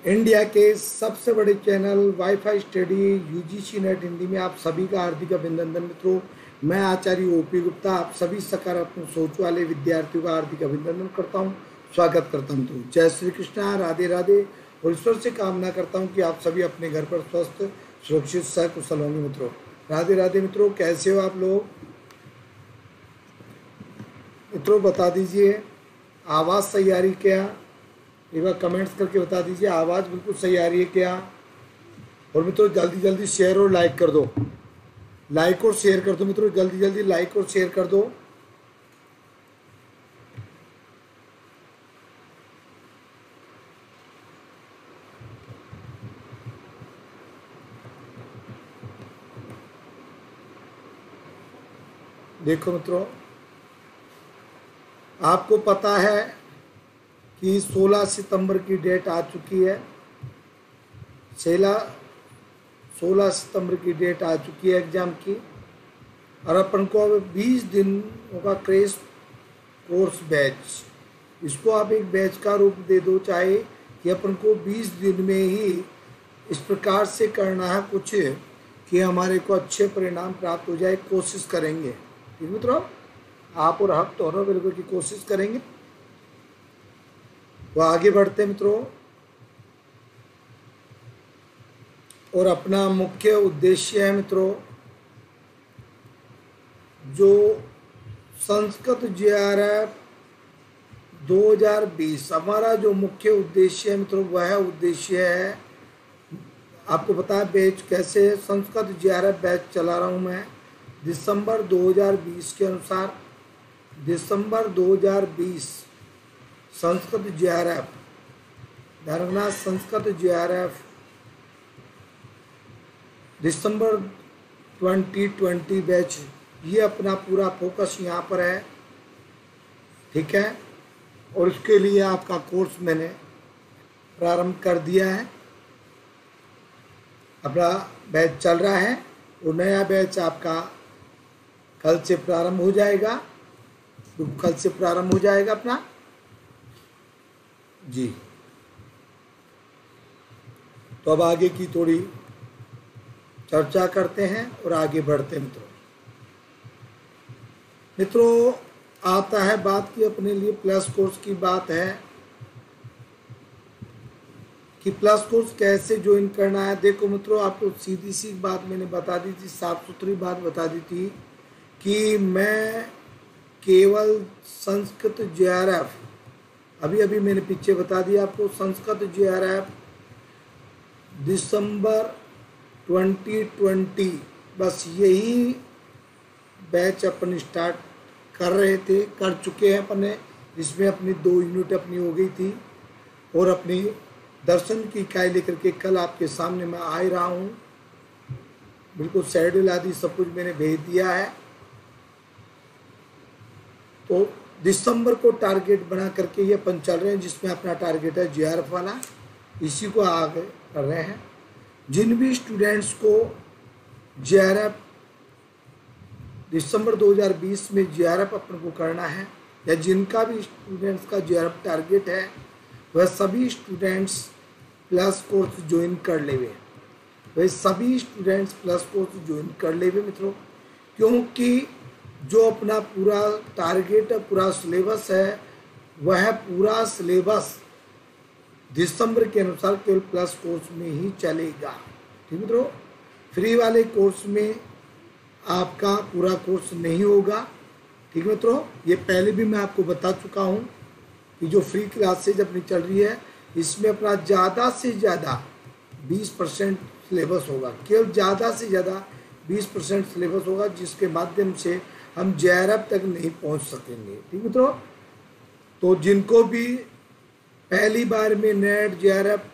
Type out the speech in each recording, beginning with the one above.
India के सबसे बड़े channel wifi study UGC net Hindi में आप सभी का हार्दिक अभिनंदन मित्रों। मैं आचार्य ओपी गुप्ता आप सभी सकारात्मक सोच वाले विद्यार्थियों का हार्दिक अभिनंदन करता हूं, स्वागत करता हूं। तो जय श्री कृष्णा, राधे राधे। और ईश्वर से कामना करता हूं कि आप सभी अपने घर पर स्वस्थ सुरक्षित सकुशल होंगे मित्रों। राधे राधे मित्रों, कैसे हो आप लोग मित्रों? बता दीजिए आवाज़ सही आ रही क्या? एक बार कमेंट्स करके बता दीजिए आवाज़ बिल्कुल सही आ रही है क्या। और मित्रों जल्दी जल्दी शेयर और लाइक कर दो, लाइक और शेयर कर दो मित्रों, जल्दी जल्दी लाइक और शेयर कर दो। देखो मित्रों, आपको पता है कि 16 सितंबर की डेट आ चुकी है। 16 सितंबर की डेट आ चुकी है एग्ज़ाम की, और अपन को अब 20 दिन का क्रेश कोर्स बैच, इसको आप एक बैच का रूप दे दो, चाहे कि अपन को 20 दिन में ही इस प्रकार से करना है कुछ कि हमारे को अच्छे परिणाम प्राप्त हो जाए। कोशिश करेंगे, ठीक मित्रों? आप और हम दोनों बिल्कुल की कोशिश करेंगे। तो आगे बढ़ते हैं मित्रों, और अपना मुख्य उद्देश्य है मित्रों जो संस्कृत जेआरएफ 2020, हमारा जो मुख्य उद्देश्य है मित्रों वह उद्देश्य है, आपको पता है बैच कैसे है। संस्कृत जेआरएफ बैच चला रहा हूँ मैं दिसंबर 2020 के अनुसार। दिसंबर 2020 संस्कृत जेआरएफ, ध्यान रखना, संस्कृत जेआरएफ दिसंबर 2020 बैच, ये अपना पूरा फोकस यहाँ पर है, ठीक है। और उसके लिए आपका कोर्स मैंने प्रारंभ कर दिया है, अपना बैच चल रहा है। और नया बैच आपका कल से प्रारंभ हो जाएगा, तो कल से प्रारंभ हो जाएगा अपना जी। तो अब आगे की थोड़ी चर्चा करते हैं और आगे बढ़ते हैं मित्रों। मित्रों आता है बात की अपने लिए प्लस कोर्स की बात है कि प्लस कोर्स कैसे ज्वाइन करना है। देखो मित्रों, आपको सीधी सी बात मैंने बता दी थी, साफ सुथरी बात बता दी थी कि मैं केवल संस्कृत जेआरएफ, अभी अभी मैंने पीछे बता दिया आपको, संस्कृत जेआरएफ दिसंबर 2020 बस यही बैच अपन स्टार्ट कर रहे थे, कर चुके हैं अपने। इसमें अपनी 2 यूनिट अपनी हो गई थी, और अपनी दर्शन की इकाई लेकर के कल आपके सामने मैं आ रहा हूँ। बिल्कुल शेड्यूल आदि सब कुछ मैंने भेज दिया है। तो दिसंबर को टारगेट बना करके ये अपन चल रहे हैं, जिसमें अपना टारगेट है जेआरएफ वाला, इसी को आगे कर रहे हैं। जिन भी स्टूडेंट्स को जेआरएफ दिसंबर 2020 में जेआरएफ अपन को करना है, या जिनका भी स्टूडेंट्स का जेआरएफ टारगेट है, वह सभी स्टूडेंट्स प्लस कोर्स ज्वाइन कर लेवे। वह सभी स्टूडेंट्स प्लस कोर्स ज्वाइन कर लेवे मित्रों, क्योंकि जो अपना पूरा टारगेट है, पूरा सिलेबस है, वह पूरा सिलेबस दिसंबर के अनुसार केवल प्लस कोर्स में ही चलेगा, ठीक मित्रों। फ्री वाले कोर्स में आपका पूरा कोर्स नहीं होगा, ठीक मित्रों। ये पहले भी मैं आपको बता चुका हूँ कि जो फ्री क्लासेज अपनी चल रही है, इसमें अपना ज़्यादा से ज़्यादा 20% सिलेबस होगा, केवल ज़्यादा से ज़्यादा 20% सिलेबस होगा, जिसके माध्यम से हम जेआरएफ तक नहीं पहुँच सकेंगे, ठीक मित्रों। तो जिनको भी पहली बार में नेट जेआरएफ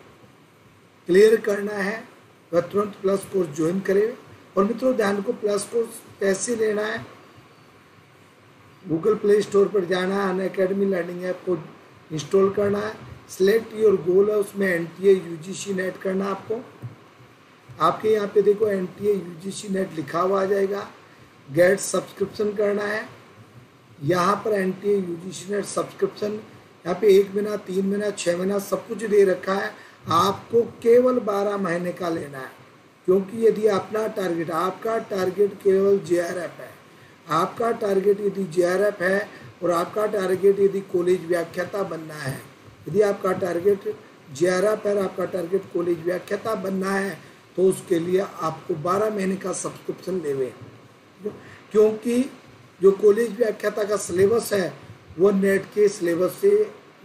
क्लियर करना है, वह तुरंत प्लस कोर्स ज्वाइन करें। और मित्रों ध्यान को, प्लस कोर्स कैसे लेना है, गूगल प्ले स्टोर पर जाना है, अनअकैडमी लर्निंग ऐप को इंस्टॉल करना है, सिलेक्ट योर गोल है, उसमें एनटीए यूजीसी नेट करना है आपको। आपके यहाँ पे देखो एनटीए यूजीसी नेट लिखा हुआ आ जाएगा, गेट सब्सक्रिप्शन करना है। यहाँ पर एनटीए यूजीसी नेट सब्सक्रिप्शन यहाँ पे 1 महीना, 3 महीना, 6 महीना सब कुछ दे रखा है। आपको केवल 12 महीने का लेना है, क्योंकि यदि अपना टारगेट, आपका टारगेट केवल JRF है, आपका टारगेट यदि JRF है और आपका टारगेट यदि कॉलेज व्याख्याता बनना है, यदि आपका टारगेट JRF है और आपका टारगेट कॉलेज व्याख्याता बनना है, तो उसके लिए आपको 12 महीने का सब्सक्रिप्शन लेवे, क्योंकि जो कॉलेज व्याख्याता का सिलेबस है वो नेट के सिलेबस से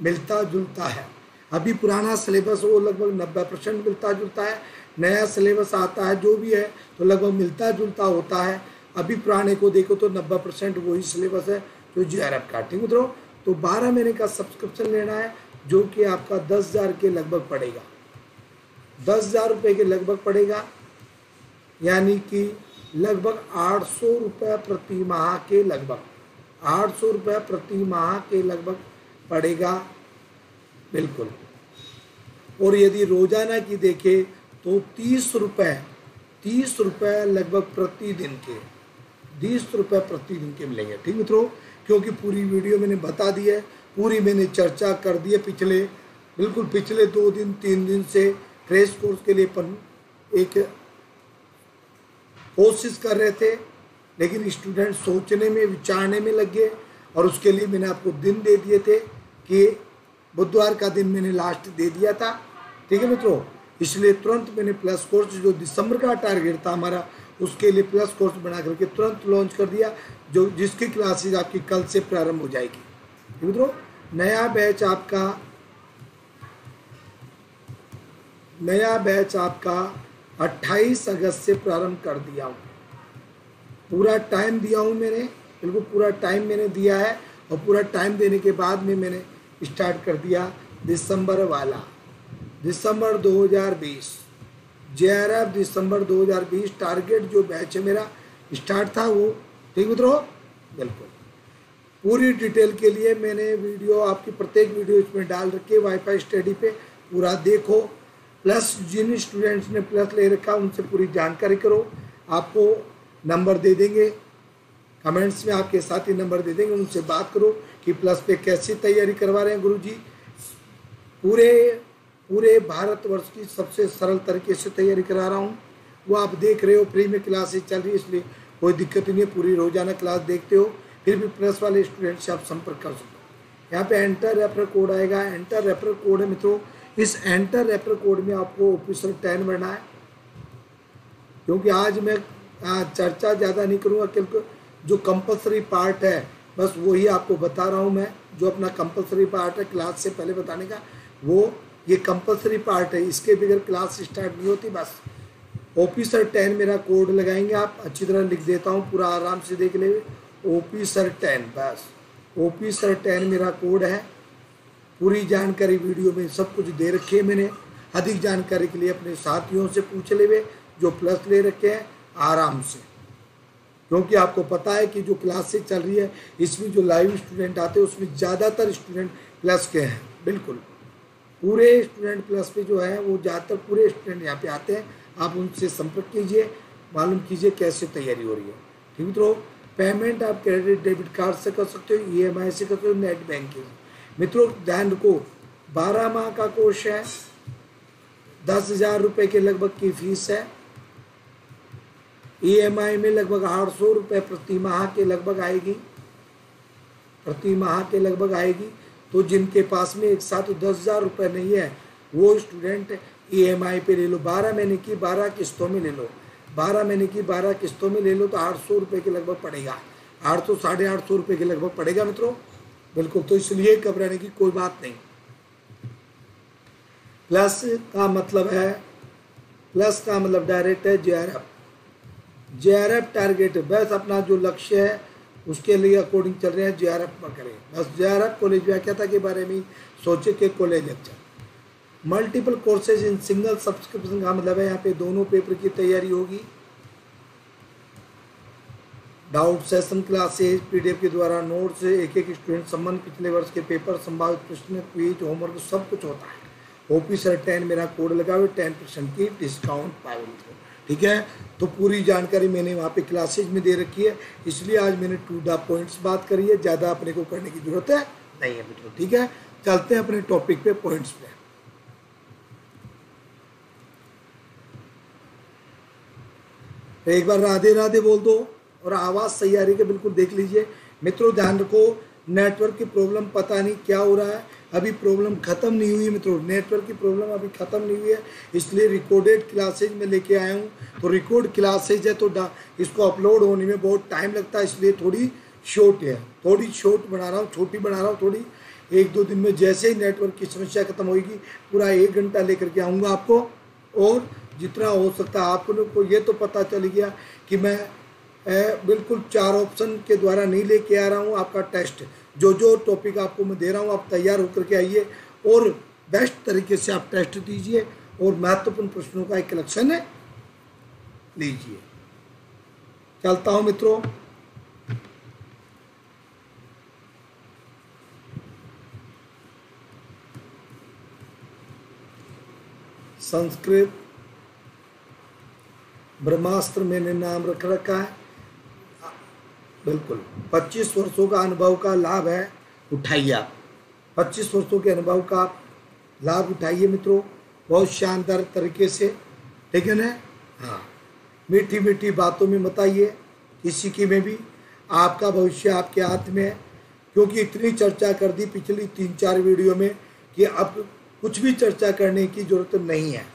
मिलता जुलता है। अभी पुराना सिलेबस वो लगभग 90% मिलता जुलता है, नया सिलेबस आता है जो भी है तो लगभग मिलता जुलता होता है। अभी पुराने को देखो तो 90% वही सिलेबस है जो JRF का। ठीक मित्रों, तो 12 महीने का सब्सक्रिप्शन लेना है जो कि आपका 10,000 के लगभग पड़ेगा, 10,000 रुपये के लगभग पड़ेगा, यानी कि लगभग 800 रुपये प्रति माह के लगभग, 800 रुपये प्रति माह के लगभग पड़ेगा, बिल्कुल। और यदि रोजाना की देखें तो 30 रुपये लगभग प्रतिदिन के, 30 रुपये प्रतिदिन के मिलेंगे। ठीक मित्रों, क्योंकि पूरी वीडियो मैंने बता दी है, पूरी मैंने चर्चा कर दी है पिछले 2 दिन 3 दिन से क्रैश कोर्स के लिए एक कोशिश कर रहे थे, लेकिन स्टूडेंट सोचने में विचारने में लग गए, और उसके लिए मैंने आपको दिन दे दिए थे कि बुधवार का दिन मैंने लास्ट दे दिया था। ठीक है मित्रों, इसलिए तुरंत मैंने प्लस कोर्स जो दिसंबर का टारगेट था हमारा, उसके लिए प्लस कोर्स बना करके तुरंत लॉन्च कर दिया, जो जिसकी क्लासेज आपकी कल से प्रारंभ हो जाएगी। ठीक है मित्रों, नया बैच आपका 28 अगस्त से प्रारंभ कर दिया हूँ। पूरा टाइम दिया हूँ मैंने, बिल्कुल पूरा टाइम मैंने दिया है, और पूरा टाइम देने के बाद में मैंने स्टार्ट कर दिया दिसंबर वाला, दिसंबर 2020, JRF दिसंबर 2020 टारगेट जो बैच है मेरा स्टार्ट था वो। ठीक मित्रों, बिल्कुल पूरी डिटेल के लिए मैंने वीडियो, आपकी प्रत्येक वीडियो इसमें डाल रखी है वाईफाई स्टडी पे, पूरा देखो। प्लस जिन स्टूडेंट्स ने प्लस ले रखा उनसे पूरी जानकारी करो, आपको नंबर दे देंगे कमेंट्स में, आपके साथ ही नंबर दे देंगे, उनसे बात करो कि प्लस पे कैसी तैयारी करवा रहे हैं गुरुजी। पूरे भारतवर्ष की सबसे सरल तरीके से तैयारी करा रहा हूँ, वो आप देख रहे हो, फ्री में क्लासेस चल रही है, इसलिए कोई दिक्कत नहीं है, पूरी रोजाना क्लास देखते हो, फिर भी प्लस वाले स्टूडेंट से आप संपर्क कर सकते हो। यहाँ पे एंटर रेफर कोड आएगा, एंटर रेफर कोड है मित्रों, इस एंटर रेफर कोड में आपको ऑफिसर 10 भरना है। क्योंकि आज मैं चर्चा ज़्यादा नहीं करूँगा, क्योंकि जो कंपलसरी पार्ट है बस वही आपको बता रहा हूँ मैं, जो अपना कंपलसरी पार्ट है क्लास से पहले बताने का, वो ये कंपलसरी पार्ट है, इसके बगैर क्लास स्टार्ट नहीं होती। बस ऑफिसर 10 मेरा कोड लगाएंगे आप, अच्छी तरह लिख देता हूँ, पूरा आराम से देख ले, ऑफिसर 10, बस ऑफिसर 10 मेरा कोड है। पूरी जानकारी वीडियो में सब कुछ दे रखी है मैंने, अधिक जानकारी के लिए अपने साथियों से पूछ ले जो प्लस ले रखे हैं आराम से, क्योंकि आपको पता है कि जो क्लासेस चल रही है इसमें जो लाइव स्टूडेंट आते हैं उसमें ज़्यादातर स्टूडेंट प्लस के हैं, बिल्कुल पूरे स्टूडेंट प्लस पे जो है वो ज़्यादातर पूरे स्टूडेंट यहाँ पे आते हैं। आप उनसे संपर्क कीजिए, मालूम कीजिए कैसे तैयारी हो रही है। ठीक मित्रों, पेमेंट आप क्रेडिट डेबिट कार्ड से कर सकते हो, EMI से कर सकते हो, नेट बैंकिंग। मित्रों ध्यान रखो, 12 माह का कोर्स है, 10,000 रुपये के लगभग की फीस है, EMI में लगभग 800 रुपये प्रति माह के लगभग आएगी। तो जिनके पास में एक साथ 10,000 रुपये नहीं है वो स्टूडेंट EMI पे ले लो, 12 महीने की 12 किस्तों में ले लो, 12 महीने की 12 किस्तों में ले लो, तो 800 रुपये के लगभग पड़ेगा, 800 साढ़े 800 रुपये के लगभग पड़ेगा मित्रों, बिल्कुल। तो इसलिए घबराने की कोई बात नहीं। प्लस का मतलब डायरेक्ट है JRF टारगेट, बस अपना जो लक्ष्य है उसके लिए अकॉर्डिंग चल रहे हैं, JRF पर करें, बस JRF कॉलेज व्याख्याता के बारे में सोचे कि college lecture. Multiple courses in single subscription का मतलब है यहाँ पे दोनों पेपर की तैयारी होगी, डाउट सेशन क्लासेज, PDF के द्वारा नोट्स, एक स्टूडेंट संबंध पिछले वर्ष के पेपर, संभावित प्रश्न, क्विज, होमवर्क सब कुछ होता है। ऑफिसर 10 मेरा कोड लगा हुआ, 10% की डिस्काउंट पाएंगे। ठीक है, तो पूरी जानकारी मैंने वहाँ पे क्लासेज में दे रखी है, इसलिए आज मैंने टू द पॉइंट्स बात करी है, ज़्यादा अपने को करने की जरूरत है नहीं है मित्रों। ठीक है, चलते हैं अपने टॉपिक पे, पॉइंट्स पे। तो एक बार राधे राधे बोल दो और आवाज़ सही आ रही है बिल्कुल देख लीजिए। मित्रों ध्यान रखो, नेटवर्क की प्रॉब्लम पता नहीं क्या हो रहा है, अभी प्रॉब्लम ख़त्म नहीं हुई मित्रों, नेटवर्क की प्रॉब्लम अभी ख़त्म नहीं हुई है, इसलिए रिकॉर्डेड क्लासेज में लेके आया हूँ। तो रिकॉर्ड क्लासेज है तो इसको अपलोड होने में बहुत टाइम लगता है, इसलिए थोड़ी शॉर्ट है, थोड़ी शॉर्ट बना रहा हूँ, छोटी बना रहा हूँ थोड़ी। 1-2 दिन में जैसे ही नेटवर्क की समस्या खत्म होगी पूरा 1 घंटा लेकर के आऊँगा आपको, और जितना हो सकता है आपको को ये तो पता चल गया कि मैं बिल्कुल 4 ऑप्शन के द्वारा नहीं लेके आ रहा हूँ आपका टेस्ट। जो टॉपिक आपको मैं दे रहा हूँ आप तैयार होकर के आइए और बेस्ट तरीके से आप टेस्ट दीजिए और महत्वपूर्ण प्रश्नों का एक कलेक्शन लीजिए। चलता हूँ मित्रों। संस्कृत ब्रह्मास्त्र मैंने नाम रख रखा है, बिल्कुल 25 वर्षों का अनुभव का लाभ है, उठाइए आप 25 वर्षों के अनुभव का लाभ उठाइए मित्रों, बहुत शानदार तरीके से, ठीक है ना। हाँ, मीठी मीठी बातों में मत आइए किसी की में भी, आपका भविष्य आपके हाथ में है। क्योंकि इतनी चर्चा कर दी पिछली 3-4 वीडियो में कि अब कुछ भी चर्चा करने की ज़रूरत नहीं है।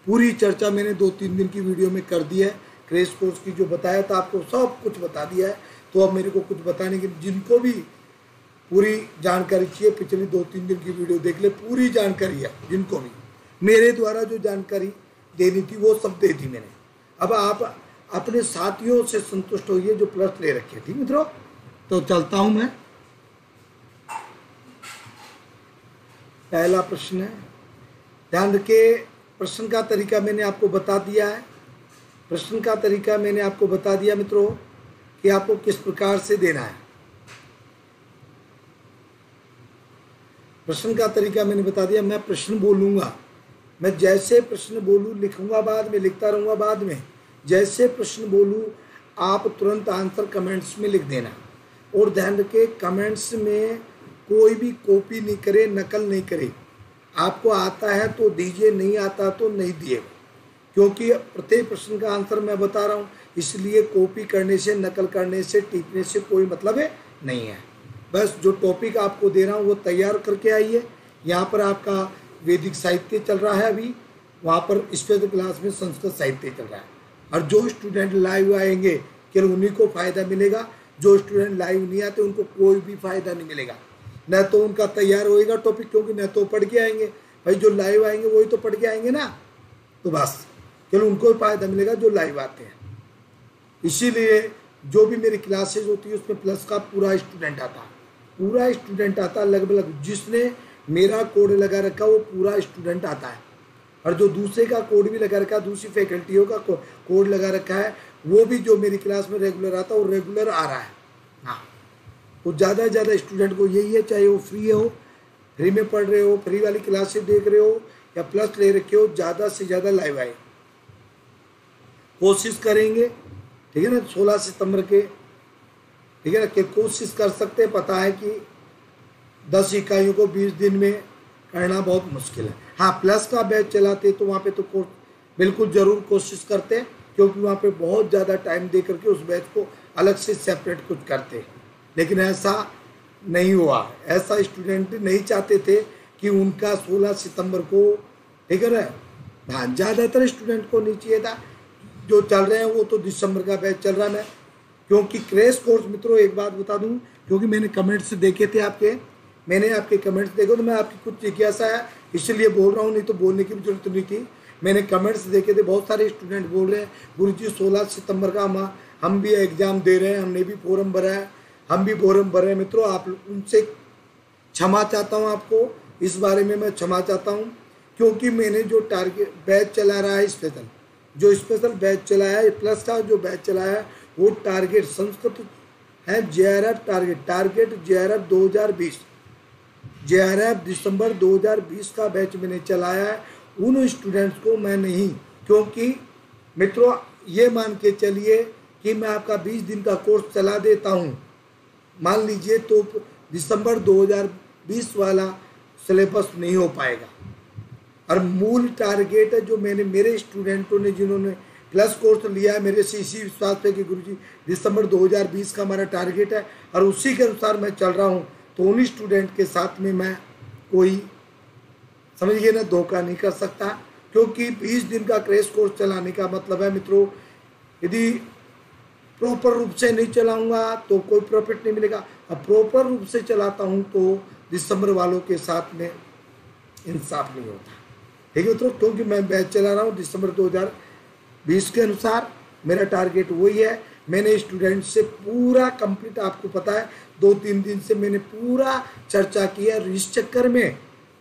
पूरी चर्चा मैंने 2-3 दिन की वीडियो में कर दी है, क्रैश कोर्स की जो बताया था आपको सब कुछ बता दिया है। तो अब मेरे को कुछ बताने की, जिनको भी पूरी जानकारी चाहिए पिछली 2-3 दिन की वीडियो देख ले, पूरी जानकारी है। जिनको भी मेरे द्वारा जो जानकारी देनी थी वो सब दे दी मैंने। अब आप अपने साथियों से संतुष्ट होइए जो प्लस ले रखे थी मित्रों। तो चलता हूँ मैं। पहला प्रश्न है, ध्यान रखिए, प्रश्न का तरीका मैंने आपको बता दिया है। प्रश्न का तरीका मैंने आपको बता दिया मित्रों कि आपको किस प्रकार से देना है। प्रश्न का तरीका मैंने बता दिया। मैं प्रश्न बोलूँगा, मैं जैसे प्रश्न बोलूँ लिखूँगा, बाद में लिखता रहूँगा, बाद में जैसे प्रश्न बोलूँ आप तुरंत आंसर कमेंट्स में लिख देना। और ध्यान रखिए, कमेंट्स में कोई भी कॉपी नहीं करे, नकल नहीं करे। आपको आता है तो दीजिए, नहीं आता तो नहीं दिए, क्योंकि प्रत्येक प्रश्न का आंसर मैं बता रहा हूँ, इसलिए कॉपी करने से, नकल करने से, टीपने से कोई मतलब नहीं है। बस जो टॉपिक आपको दे रहा हूँ वो तैयार करके आइए। यहाँ पर आपका वैदिक साहित्य चल रहा है अभी, वहाँ पर स्पेशल क्लास में संस्कृत साहित्य चल रहा है। और जो स्टूडेंट लाइव आएंगे केवल उन्हीं को फ़ायदा मिलेगा, जो स्टूडेंट लाइव नहीं आते उनको कोई भी फ़ायदा नहीं मिलेगा। न तो उनका तैयार होएगा टॉपिक, क्योंकि न तो पढ़ के आएंगे, भाई जो लाइव आएंगे वही तो पढ़ के आएंगे ना, तो बस केवल उनको ही फ़ायदा मिलेगा जो लाइव आते हैं। इसीलिए जो भी मेरी क्लासेज होती है उसमें प्लस का पूरा स्टूडेंट आता है, पूरा स्टूडेंट आता है। लगभग जिसने मेरा कोड लगा रखा वो पूरा स्टूडेंट आता है, और जो दूसरे का कोड भी लगा रखा है, दूसरी फैकल्टियों का कोड लगा रखा है, वो भी जो मेरी क्लास में रेगुलर आता है वो रेगुलर आ रहा है। हाँ, तो ज़्यादा से ज़्यादा स्टूडेंट को यही है, चाहे वो फ्री हो, फ्री में पढ़ रहे हो, फ्री वाली क्लासेस देख रहे हो या प्लस ले रखे हो, ज़्यादा से ज़्यादा लाइव आए। कोशिश करेंगे, ठीक है ना, 16 सितंबर के, ठीक है ना, कि कोशिश कर सकते हैं। पता है कि 10 इकाइयों को 20 दिन में करना बहुत मुश्किल है। हाँ, प्लस का बैच चलाते तो वहाँ पे तो बिल्कुल ज़रूर कोशिश करते, क्योंकि वहाँ पे बहुत ज़्यादा टाइम दे करके उस बैच को अलग से सेपरेट कुछ करते। लेकिन ऐसा नहीं हुआ, ऐसा स्टूडेंट नहीं चाहते थे कि उनका 16 सितंबर को, ठीक है ना। हाँ, ज़्यादातर स्टूडेंट को नहीं चाहिए था, जो चल रहे हैं वो तो दिसंबर का बैच चल रहा है। क्योंकि क्रैश कोर्स मित्रों एक बात बता दूं, क्योंकि मैंने कमेंट्स देखे थे मैंने आपके कमेंट्स देखे तो मैं आपकी कुछ जिज्ञासा है इसलिए बोल रहा हूँ, नहीं तो बोलने की भी जरूरत नहीं थी। मैंने कमेंट्स देखे थे, बहुत सारे स्टूडेंट बोल रहे हैं गुरुजी 16 सितंबर का हम भी एग्ज़ाम दे रहे हैं, हमने भी फॉर्म भरा है, हम भी फॉर्म भर रहे हैं। मित्रों आप उनसे क्षमा चाहता हूँ, आपको इस बारे में मैं क्षमा चाहता हूँ, क्योंकि मैंने जो टारगेट बैच चला रहा है, स्पेशल बैच चलाया है, प्लस का जो बैच चलाया है वो टारगेट संस्कृत है, JRF टारगेट JRF 2020, JRF दिसंबर 2020 का बैच मैंने चलाया है। उन स्टूडेंट्स को मैं नहीं, क्योंकि मित्रों ये मान के चलिए कि मैं आपका 20 दिन का कोर्स चला देता हूँ, मान लीजिए, तो दिसंबर 2020 वाला सिलेबस नहीं हो पाएगा। और मूल टारगेट है जो मेरे स्टूडेंटों ने, जिन्होंने प्लस कोर्स लिया है मेरे से इसी विश्वास पे कि गुरुजी दिसंबर 2020 का हमारा टारगेट है और उसी के अनुसार मैं चल रहा हूँ, तो उन्हीं स्टूडेंट के साथ में मैं कोई समझिए ना धोखा नहीं कर सकता, क्योंकि 20 दिन का क्रैश कोर्स चलाने का मतलब है मित्रों, यदि प्रॉपर रूप से नहीं चलाऊंगा तो कोई प्रॉफिट नहीं मिलेगा। अब प्रॉपर रूप से चलाता हूं तो दिसंबर वालों के साथ में इंसाफ नहीं होता। ठीक है मित्रों, क्योंकि मैं बैच चला रहा हूं दिसंबर 2020 के अनुसार, मेरा टारगेट वही है। मैंने स्टूडेंट से पूरा कंप्लीट, आपको पता है 2-3 दिन से मैंने पूरा चर्चा किया।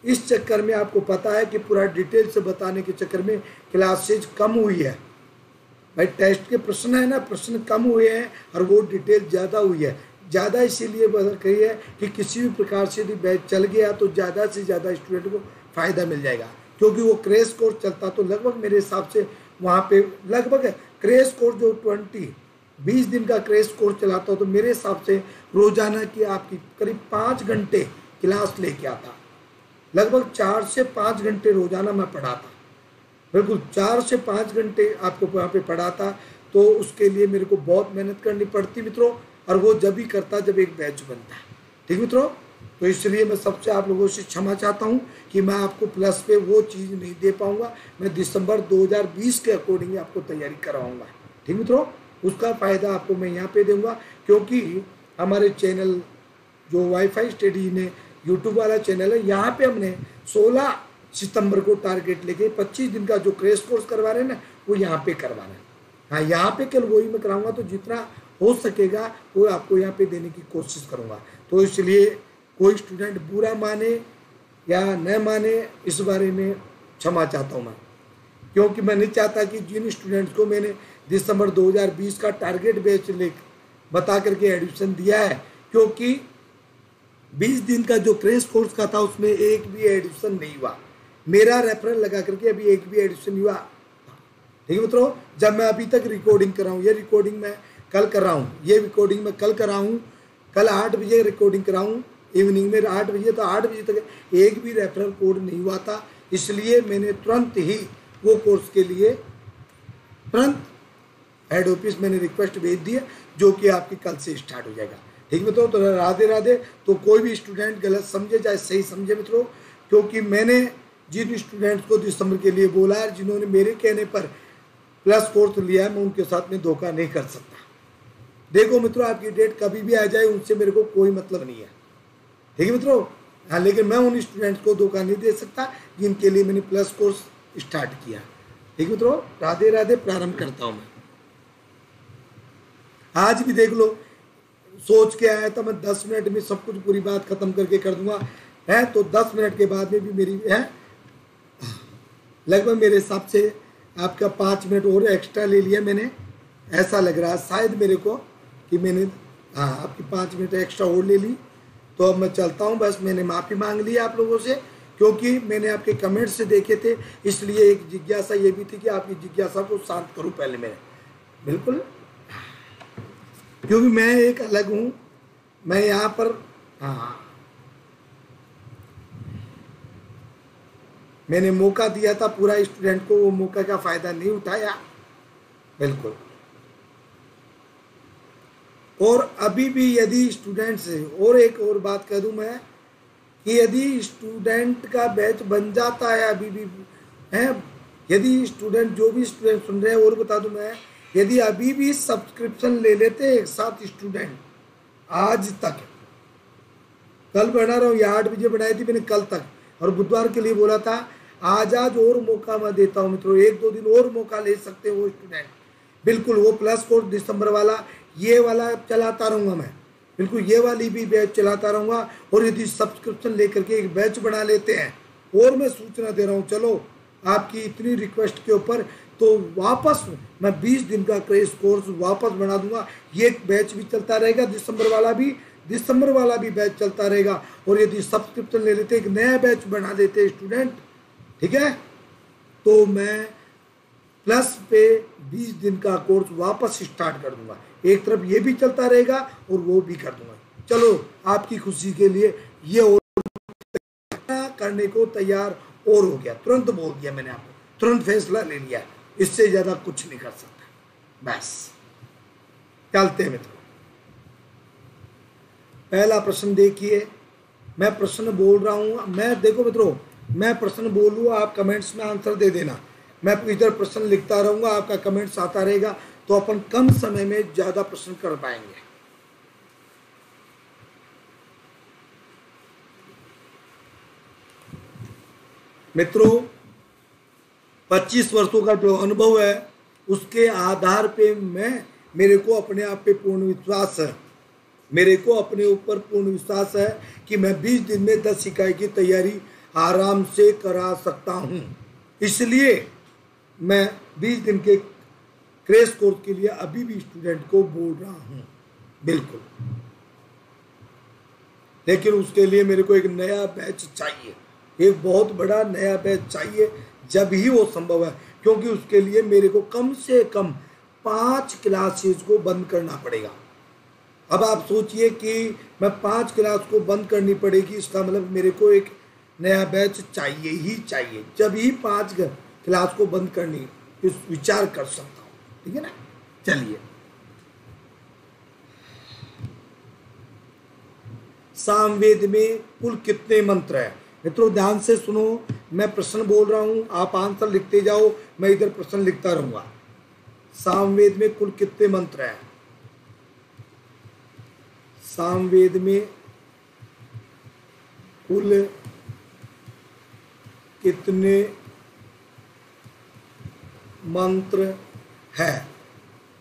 इस चक्कर में आपको पता है कि पूरा डिटेल से बताने के चक्कर में क्लासेज कम हुई है भाई। टेस्ट के प्रश्न है ना, प्रश्न कम हुए हैं और वो डिटेल ज़्यादा हुई है। ज़्यादा इसीलिए बदल रही है कि किसी भी प्रकार से यदि बैच चल गया तो ज़्यादा से ज़्यादा स्टूडेंट को फ़ायदा मिल जाएगा, क्योंकि वो क्रैश कोर्स चलता तो लगभग मेरे हिसाब से वहाँ पे लगभग क्रैश कोर्स जो 20 दिन का क्रैश कोर्स चलाता हो तो मेरे हिसाब से रोज़ाना की आपकी करीब 5 घंटे क्लास लेके आता, लगभग 4 से 5 घंटे रोज़ाना मैं पढ़ाता, बिल्कुल 4 से 5 घंटे आपको वहाँ पे पढ़ाता। तो उसके लिए मेरे को बहुत मेहनत करनी पड़ती मित्रों, और वो जब ही करता जब एक बैच बनता है। ठीक मित्रों, तो इसलिए मैं सबसे आप लोगों से क्षमा चाहता हूँ कि मैं आपको प्लस पे वो चीज़ नहीं दे पाऊँगा। मैं दिसंबर 2020 के अकॉर्डिंग आपको तैयारी करवाऊँगा। ठीक मित्रों, उसका फ़ायदा आपको मैं यहाँ पे दूँगा, क्योंकि हमारे चैनल जो वाईफाई स्टडी ने यूट्यूब वाला चैनल है, यहाँ पे हमने 16 सितंबर को टारगेट लेके 25 दिन का जो क्रैश कोर्स करवा रहे हैं ना, वो यहाँ पे करवा रहे हैं। हाँ, यहाँ पे कल वही मैं कराऊंगा, तो जितना हो सकेगा वो आपको यहाँ पे देने की कोशिश करूँगा। तो इसलिए कोई स्टूडेंट बुरा माने या न माने, इस बारे में क्षमा चाहता हूँ मैं, क्योंकि मैं नहीं चाहता कि जिन स्टूडेंट्स को मैंने दिसंबर 2020 का टारगेट बैच ले बता करके एडमिशन दिया है, क्योंकि 20 दिन का जो क्रैश कोर्स का था उसमें एक भी एडमिशन नहीं हुआ, मेरा रेफरल लगा करके अभी एक भी एडमिशन हुआ। ठीक है मित्रों, जब मैं अभी तक रिकॉर्डिंग कर रहा हूँ, ये रिकॉर्डिंग मैं कल कर रहा हूँ, ये रिकॉर्डिंग मैं कल कर रहा हूँ, कल 8 बजे रिकॉर्डिंग कर रहा हूँ इवनिंग में 8 बजे, तो 8 बजे तक एक भी रेफरल कोड नहीं हुआ था। इसलिए मैंने तुरंत ही वो कोर्स के लिए तुरंत हेड ऑफिस मैंने रिक्वेस्ट भेज दी है, जो कि आपकी कल से स्टार्ट हो जाएगा। ठीक मित्रों, तो राधे राधे। तो कोई भी स्टूडेंट गलत समझे चाहे सही समझे मित्रों, क्योंकि मैंने जिन स्टूडेंट्स को दिसंबर के लिए बोला है, जिन्होंने मेरे कहने पर प्लस कोर्स लिया है, मैं उनके साथ में धोखा नहीं कर सकता। देखो मित्रों, आपकी डेट कभी भी आ जाए, उनसे मेरे को कोई मतलब नहीं है। ठीक है मित्रों, हाँ, लेकिन मैं उन स्टूडेंट्स को धोखा नहीं दे सकता जिनके लिए मैंने प्लस कोर्स स्टार्ट किया। ठीक है मित्रों, राधे राधे। प्रारंभ करता हूँ मैं। आज भी देख लो, सोच के आया था मैं 10 मिनट में सब कुछ पूरी बात खत्म करके कर दूंगा, है तो 10 मिनट के बाद में भी मेरी है लगभग मेरे हिसाब से आपका 5 मिनट और एक्स्ट्रा ले लिया मैंने, ऐसा लग रहा है शायद मेरे को कि मैंने आपकी 5 मिनट एक्स्ट्रा और ले ली। तो अब मैं चलता हूँ, बस मैंने माफ़ी मांग ली आप लोगों से, क्योंकि मैंने आपके कमेंट से देखे थे, इसलिए एक जिज्ञासा ये भी थी कि आपकी जिज्ञासा को शांत करूँ पहले मैं, बिल्कुल, क्योंकि मैं एक अलग हूँ। मैं यहाँ पर मैंने मौका दिया था पूरा स्टूडेंट को, वो मौका का फ़ायदा नहीं उठाया, बिल्कुल। और अभी भी यदि स्टूडेंट से, और एक और बात कह दूं मैं, कि यदि स्टूडेंट का बैच बन जाता है अभी भी है, यदि स्टूडेंट, जो भी स्टूडेंट सुन रहे हैं, और बता दूं मैं, यदि अभी भी सब्सक्रिप्शन ले लेते हैं एक साथ स्टूडेंट, आज तक, कल बना रहा हूँ, या 8 बजे बनाई थी मैंने कल तक, और बुधवार के लिए बोला था, आज और मौका मैं देता हूँ मित्रों, 1-2 दिन और मौका ले सकते हैं वो स्टूडेंट, बिल्कुल। वो प्लस कोर्स दिसंबर वाला, ये वाला चलाता रहूँगा मैं, बिल्कुल, ये वाली भी बैच चलाता रहूँगा। और यदि सब्सक्रिप्शन लेकर के एक बैच बना लेते हैं, और मैं सूचना दे रहा हूँ, चलो आपकी इतनी रिक्वेस्ट के ऊपर, तो वापस मैं 20 दिन का क्रैश कोर्स वापस बना दूंगा। ये बैच भी चलता रहेगा, दिसंबर वाला भी बैच चलता रहेगा। और यदि सब्सक्रिप्शन ले लेते, एक नया बैच बना देते स्टूडेंट, ठीक है, तो मैं प्लस पे 20 दिन का कोर्स वापस स्टार्ट कर दूंगा। एक तरफ ये भी चलता रहेगा और वो भी कर दूंगा। चलो, आपकी खुशी के लिए ये और करने को तैयार और हो गया, तुरंत बोल दिया मैंने आपको, तुरंत फैसला ले लिया। इससे ज़्यादा कुछ नहीं कर सकता। बस चलते हैं मित्रों। पहला प्रश्न देखिए, मैं प्रश्न बोल रहा हूँ, मैं देखो मित्रों, मैं प्रश्न बोलूँ, आप कमेंट्स में आंसर दे देना। मैं इधर प्रश्न लिखता रहूँगा, आपका कमेंट्स आता रहेगा, तो अपन कम समय में ज़्यादा प्रश्न कर पाएंगे। मित्रों, 25 वर्षों का जो अनुभव है उसके आधार पे मेरे को अपने आप पे पूर्ण विश्वास है, मेरे को अपने ऊपर पूर्ण विश्वास है कि मैं 20 दिन में 10 इकाई की तैयारी आराम से करा सकता हूं। इसलिए मैं 20 दिन के क्रैश कोर्स के लिए अभी भी स्टूडेंट को बोल रहा हूं। बिल्कुल, लेकिन उसके लिए मेरे को एक नया बैच चाहिए, एक बहुत बड़ा नया बैच चाहिए, जब ही वो संभव है, क्योंकि उसके लिए मेरे को कम से कम 5 क्लासेज को बंद करना पड़ेगा। अब आप सोचिए कि मैं 5 क्लास को बंद करनी पड़ेगी, इसका मतलब मेरे को एक नया बैच चाहिए ही चाहिए, जब ही 5 क्लास को बंद करनी इस विचार कर सकता हूँ। ठीक है ना। चलिए, सामवेद में कुल कितने मंत्र हैं? मित्रों ध्यान से सुनो, मैं प्रश्न बोल रहा हूं, आप आंसर लिखते जाओ, मैं इधर प्रश्न लिखता रहूंगा। सामवेद में कुल कितने मंत्र हैं? सामवेद में कुल कितने मंत्र है?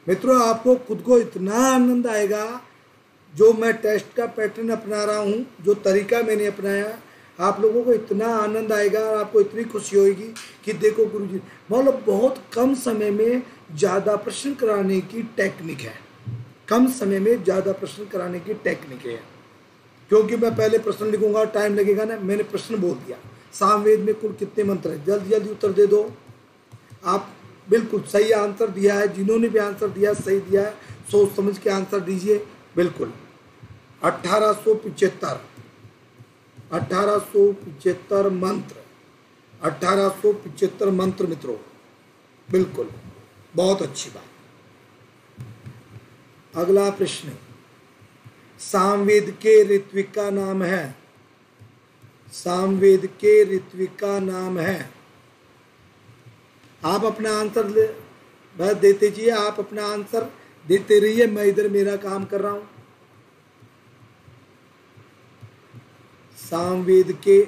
मित्रों, आपको खुद को इतना आनंद आएगा, जो मैं टेस्ट का पैटर्न अपना रहा हूं, जो तरीका मैंने अपनाया, आप लोगों को इतना आनंद आएगा और आपको इतनी खुशी होगी कि देखो गुरुजी, मतलब बहुत कम समय में ज़्यादा प्रश्न कराने की टेक्निक है, कम समय में ज़्यादा प्रश्न कराने की टेक्निक है। क्योंकि मैं पहले प्रश्न लिखूंगा, टाइम लगेगा ना, मैंने प्रश्न बोल दिया, सामवेद में कुल कितने मंत्र हैं? जल्दी जल्दी उत्तर दे दो। आप बिल्कुल सही आंसर दिया है, जिन्होंने भी आंसर दिया सही दिया है, सोच समझ के आंसर दीजिए। बिल्कुल 1875 मंत्र, 1875 मंत्र मित्रों, बिल्कुल बहुत अच्छी बात। अगला प्रश्न, सामवेद के ऋत्विक का नाम है? सामवेद के ऋत्विक का नाम है? आप अपना आंसर बस देते जाइए, आप अपना आंसर देते रहिए, मैं इधर मेरा काम कर रहा हूं। सामवेद के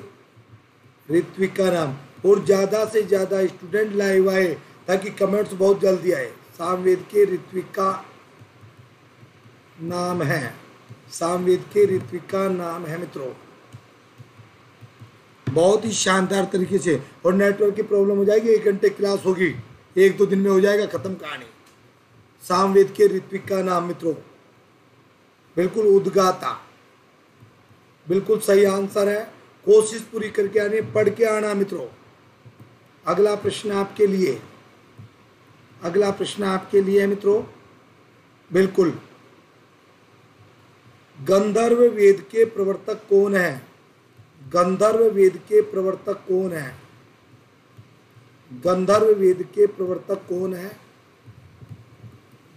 ऋत्विक का नाम, और ज़्यादा से ज़्यादा स्टूडेंट लाइव आए ताकि कमेंट्स बहुत जल्दी आए। सामवेद के ऋत्विक का नाम है, सामवेद के ऋत्विक का नाम है मित्रों, बहुत ही शानदार तरीके से। और नेटवर्क की प्रॉब्लम हो जाएगी, 1 घंटे क्लास होगी, 1-2 दिन में हो जाएगा खत्म कहानी। सामवेद के ऋत्विक का नाम मित्रों, बिल्कुल उद्गाता, बिल्कुल सही आंसर है। कोशिश पूरी करके आने, पढ़ के आना मित्रों। अगला प्रश्न आपके लिए, अगला प्रश्न आपके लिए है मित्रों, बिल्कुल, गंधर्व वेद के प्रवर्तक कौन है? गंधर्व वेद के प्रवर्तक कौन है? गंधर्व वेद के प्रवर्तक कौन है?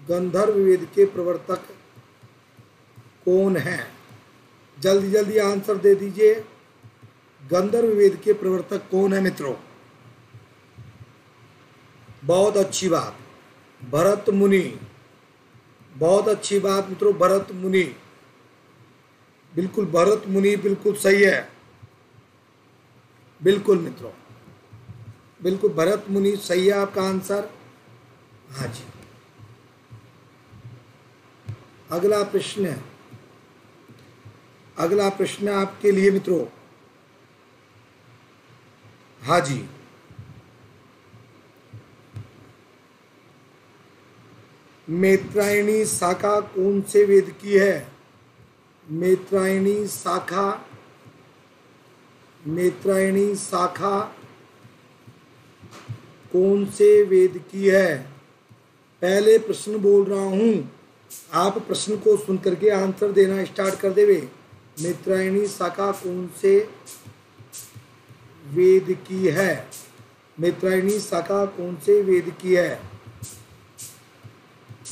गंधर्व वेद के प्रवर्तक कौन है? जल्दी जल्दी आंसर दे दीजिए। गंधर्व वेद के प्रवर्तक कौन है मित्रों? बहुत अच्छी बात, भरत मुनि, बहुत अच्छी बात मित्रों, भरत मुनि, बिल्कुल भरत मुनि बिल्कुल सही है, बिल्कुल मित्रों, बिल्कुल भरत मुनि सही है आपका आंसर। हाँ जी। अगला प्रश्न है, अगला प्रश्न आपके लिए मित्रों, हाँ जी, मैत्रायणी शाखा कौन से वेद की है? मैत्रायणी शाखा, मैत्रायणी शाखा कौन से वेद की है? पहले प्रश्न बोल रहा हूं, आप प्रश्न को सुन करके आंसर देना स्टार्ट कर देवे। मैत्रायणी शाखा कौन से वेद की है? मैत्रायणी शाखा कौन से वेद की है?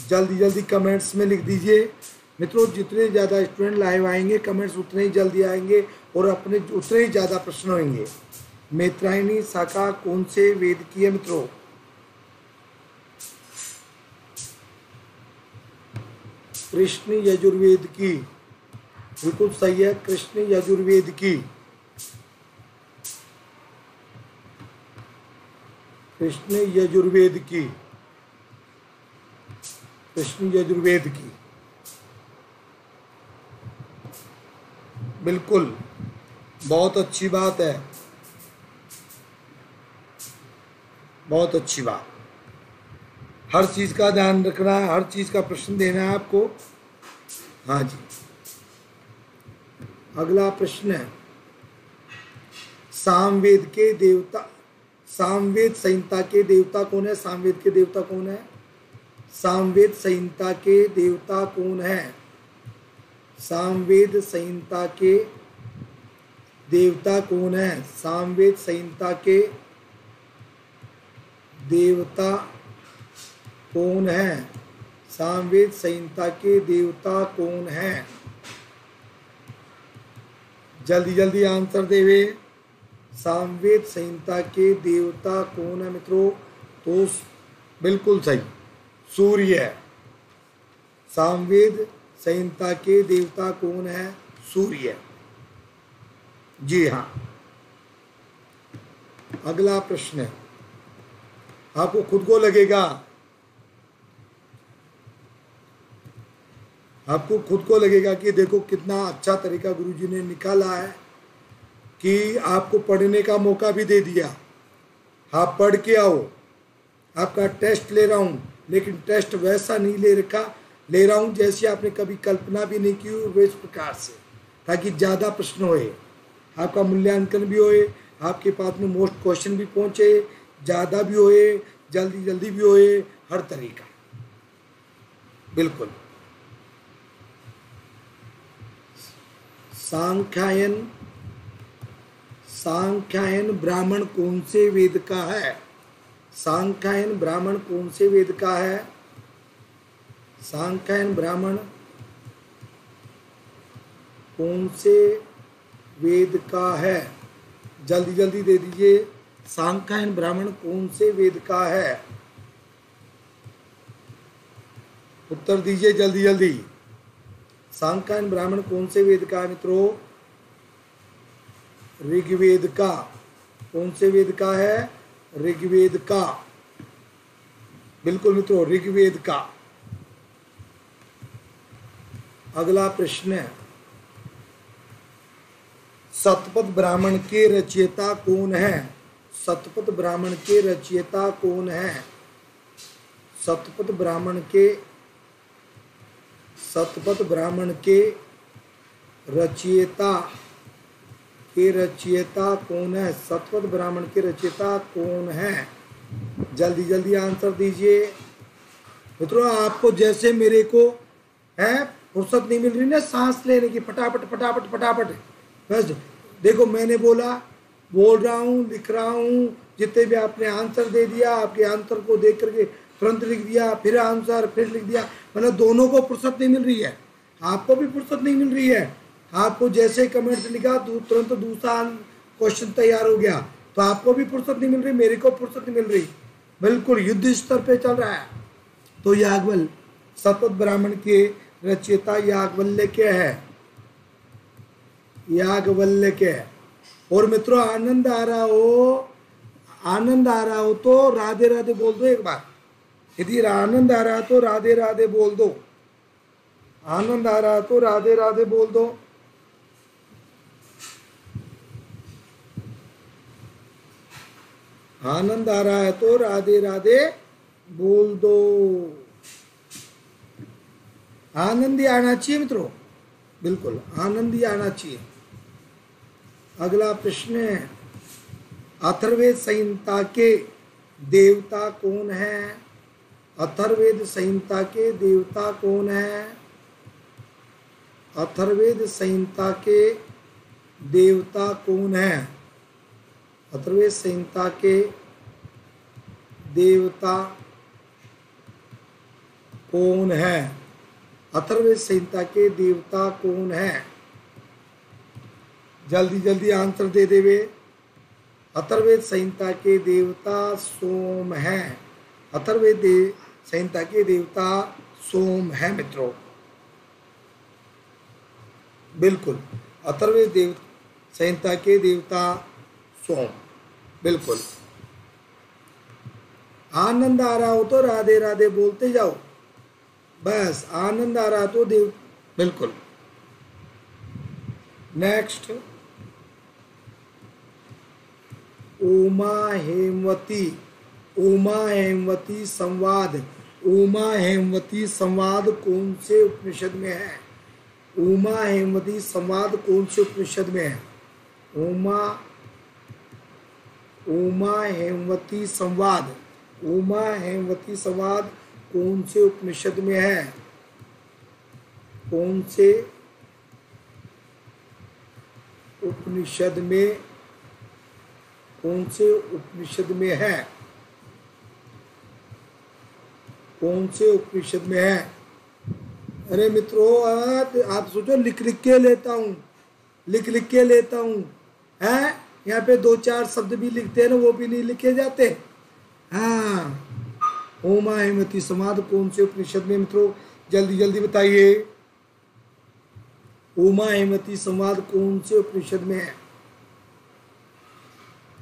जल्दी जल्दी कमेंट्स में लिख दीजिए मित्रों। जितने ज़्यादा स्टूडेंट लाइव आएंगे कमेंट्स उतने ही जल्दी आएंगे और अपने उतने ही ज़्यादा प्रश्न होंगे। मैत्रायणी शाखा कौन से वेद की है मित्रों? कृष्ण यजुर्वेद की, बिल्कुल सही है, कृष्ण यजुर्वेद की, कृष्ण यजुर्वेद की, कृष्ण यजुर्वेद की, बिल्कुल बहुत अच्छी बात है, बहुत अच्छी बात। हर चीज़ का ध्यान रखना है, हर चीज़ का प्रश्न देना है आपको। हाँ जी, अगला प्रश्न है, सामवेद के देवता, सामवेद संहिता के देवता कौन है? सामवेद के देवता कौन है? सामवेद संहिता के देवता कौन है? सामवेद संहिता के देवता कौन है? सामवेद संहिता के देवता कौन है? सामवेद संहिता के देवता कौन है? जल्दी जल्दी आंसर देवे। सामवेद संहिता के देवता कौन है मित्रों? तो बिल्कुल सही, सूर्य है। सामवेद संहिता के देवता कौन है? सूर्य। जी हाँ। अगला प्रश्न है, आपको खुद को लगेगा, आपको खुद को लगेगा कि देखो कितना अच्छा तरीका गुरुजी ने निकाला है कि आपको पढ़ने का मौका भी दे दिया। आप पढ़ के आओ, आपका टेस्ट ले रहा हूँ, लेकिन टेस्ट वैसा नहीं ले रहा हूँ जैसे आपने कभी कल्पना भी नहीं की हो, इस प्रकार से, ताकि ज़्यादा प्रश्न होए, आपका मूल्यांकन भी होए, आपके पास में मोस्ट क्वेश्चन भी पहुँचे, ज़्यादा भी होए, जल्दी जल्दी भी होए, हर तरीका। बिल्कुल। सांख्यायन ब्राह्मण कौन से वेद का है? सांख्यायन ब्राह्मण कौन से वेद का है? सांख्यायन ब्राह्मण कौन से वेद का है? जल्दी जल्दी दे दीजिए। सांख्यायन ब्राह्मण कौन से वेद का है? उत्तर दीजिए जल्दी जल्दी। सांख्यायन ब्राह्मण कौन से वेद का है मित्रों? ऋग्वेद का। कौन से वेद का है? ऋग्वेद का। बिल्कुल मित्रों, ऋग्वेद का। अगला प्रश्न है, शतपथ ब्राह्मण के रचयिता कौन है? शतपथ ब्राह्मण के रचयिता कौन है? शतपथ ब्राह्मण के रचयिता कौन है? शतपथ ब्राह्मण के रचयिता कौन है? जल्दी जल्दी आंसर दीजिए मित्रों। आपको जैसे मेरे को है फुर्सत नहीं मिल रही ना सांस लेने की, फटाफट फटाफट फटाफट, बस देखो मैंने बोल रहा हूँ, लिख रहा हूँ, जितने भी आपने आंसर दे दिया, आपके आंसर को देख करके तुरंत लिख दिया, फिर आंसर फिर लिख दिया, मतलब दोनों को फुर्सत नहीं मिल रही है, आपको भी फुर्सत नहीं मिल रही है। आपको जैसे कमेंट लिखा तुरंत दूसरा क्वेश्चन तैयार हो गया, तो आपको भी फुर्सत नहीं मिल रही, मेरे को फुर्सत नहीं मिल रही, बिल्कुल युद्ध स्तर पे चल रहा है। तो याज्ञवल्क्य शतपथ ब्राह्मण के रचयिता याज्ञवल्क्य है, याज्ञवल्क्य है। और मित्रों आनंद आ रहा हो तो राधे राधे बोल दो एक बार। यदि आनंद आ रहा तो राधे राधे बोल दो, आनंद आ रहा तो राधे राधे बोल दो। आनंद आ रहा है तो राधे राधे बोल दो। आनंद ही आना चाहिए मित्रों, बिल्कुल आनंद ही आना चाहिए। अगला प्रश्न है, अथर्ववेद संहिता के देवता कौन है? अथर्ववेद संहिता के देवता कौन है? अथर्ववेद संहिता के देवता कौन है? अथर्ववेद संहिता के देवता कौन है? अथर्ववेद संहिता के देवता कौन है? जल्दी जल्दी आंसर दे देवे। अथर्ववेद संहिता के देवता सोम है। अथर्ववेद संहिता के देवता सोम है मित्रों, बिल्कुल। अथर्ववेद संहिता के देवता सोम, बिल्कुल। आनंद आ रहा हो तो राधे राधे बोलते जाओ, बस आनंद आ रहा तो देव, बिल्कुल। नेक्स्ट, उमा हेमवती। उमा हेमवती संवाद। उमा हेमवती संवाद कौन से उपनिषद में है? उमा हेमवती संवाद कौन से उपनिषद में है? उमा हेमवती संवाद। उमा हेमवती संवाद कौन से उपनिषद में है? कौन से उपनिषद में, कौन से उपनिषद में है? कौन से उपनिषद में है? अरे मित्रों, आप सोचो, लिख लिख के लेता हूँ, लिख लिख के लेता हूँ, है यहाँ पे 2-4 शब्द भी लिखते हैं ना, वो भी नहीं लिखे जाते। हाँ, उमा हेमवती संवाद कौन से उपनिषद में मित्रों? जल्दी जल्दी बताइए। उमा हेमवती संवाद कौन से उपनिषद में है?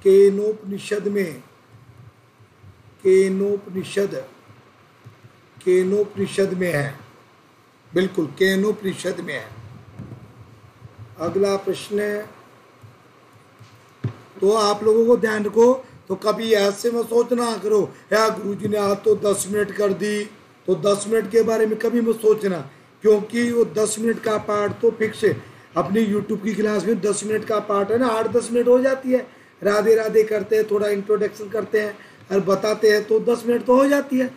केनोपनिषद में। केनोपनिषद, केनोपनिषद में है, बिल्कुल केनोपनिषद में है। अगला प्रश्न है, तो आप लोगों को ध्यान रखो, तो कभी ऐसे में सोचना करो या गुरुजी ने आज तो 10 मिनट कर दी, तो 10 मिनट के बारे में कभी मत सोचना, क्योंकि वो 10 मिनट का पार्ट तो फिक्स है। अपनी यूट्यूब की क्लास में 10 मिनट का पार्ट है ना, 8-10 मिनट हो जाती है। राधे राधे करते हैं, थोड़ा इंट्रोडक्शन करते हैं और बताते हैं, तो 10 मिनट तो हो जाती है।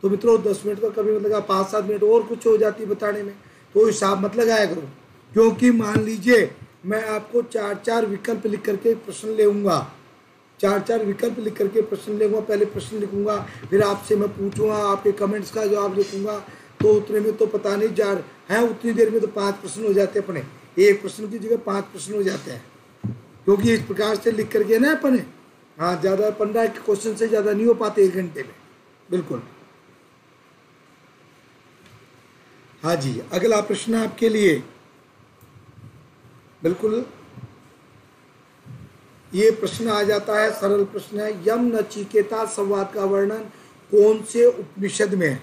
तो मित्रों 10 मिनट का कभी मतलब 5-7 मिनट और कुछ हो जाती है बताने में, तो हिसाब मत लगाया करो। क्योंकि मान लीजिए मैं आपको 4-4 विकल्प लिख करके प्रश्न लेऊंगा, 4-4 विकल्प लिख करके प्रश्न लेऊंगा। पहले प्रश्न लिखूंगा, फिर आपसे मैं पूछूंगा, आपके कमेंट्स का जवाब लिखूंगा, तो उतने में तो पता नहीं जा है, उतनी देर में तो 5 प्रश्न हो जाते हैं अपने। एक प्रश्न की जगह 5 प्रश्न हो जाते हैं, क्योंकि इस प्रकार से लिख करके ना अपने, हाँ, ज़्यादा 15 क्वेश्चन से ज़्यादा नहीं हो पाते 1 घंटे में, बिल्कुल। हाँ जी, अगला प्रश्न आपके लिए, बिल्कुल ये प्रश्न आ जाता है, सरल प्रश्न है। यम नचिकेता संवाद का वर्णन कौन से उपनिषद में है?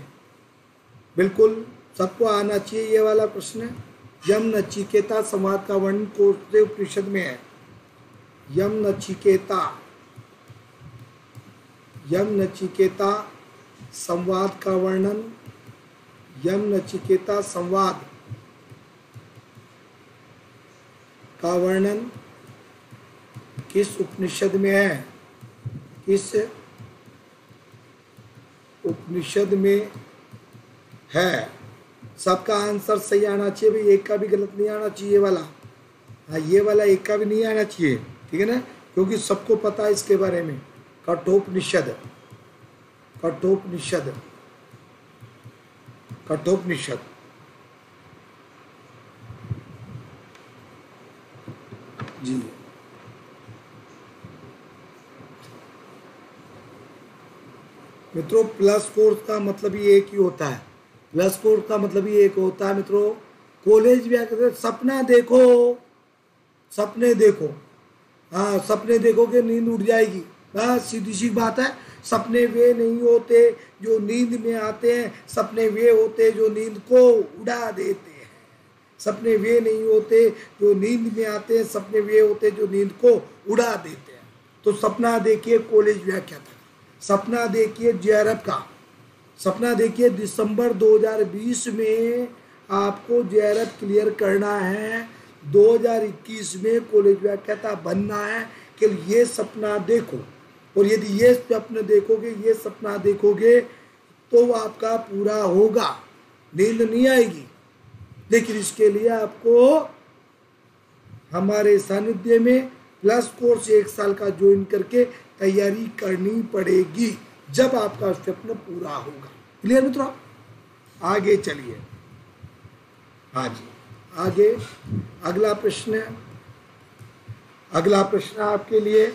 बिल्कुल सबको आना चाहिए ये वाला प्रश्न है। यम नचिकेता संवाद का वर्णन कौन से उपनिषद में है? यम नचिकेता, यम नचिकेता संवाद का वर्णन, यम नचिकेता संवाद का वर्णन किस उपनिषद में है? किस उपनिषद में है? सबका आंसर सही आना चाहिए भाई, एक का भी गलत नहीं आना चाहिए ये वाला। हाँ, ये वाला एक का भी नहीं आना चाहिए, ठीक है ना, क्योंकि सबको पता है इसके बारे में। कठोपनिषद, कठोपनिषद, कठोपनिषद, जी। मित्रों प्लस कोर्स का मतलब ही एक ही होता है, प्लस कोर्स का मतलब ही एक होता है मित्रों। कॉलेज भी आकर सपना देखो, सपने देखो, हाँ सपने देखोगे नींद उड़ जाएगी, बस सीधी सी बात है। सपने वे नहीं होते जो नींद में आते हैं, सपने वे होते जो नींद को उड़ा देते हैं। सपने वे नहीं होते जो नींद में आते हैं, सपने वे होते जो नींद को उड़ा देते हैं। तो सपना देखिए कॉलेज व्याख्या था, सपना देखिए जेआरएफ का, सपना देखिए दिसंबर 2020 में आपको जेआरएफ क्लियर करना है, 2021 में कॉलेज व्याख्याता बनना है। कि ये सपना देखो, और यदि ये सपना देखोगे, ये सपना देखोगे तो आपका पूरा होगा, नींद नहीं आएगी। लेकिन इसके लिए आपको हमारे सानिध्य में प्लस कोर्स 1 साल का ज्वाइन करके तैयारी करनी पड़ेगी। जब आपका स्वप्न पूरा होगा। क्लियर मित्रों? आगे चलिए। हाँ जी, आगे अगला प्रश्न आपके लिए,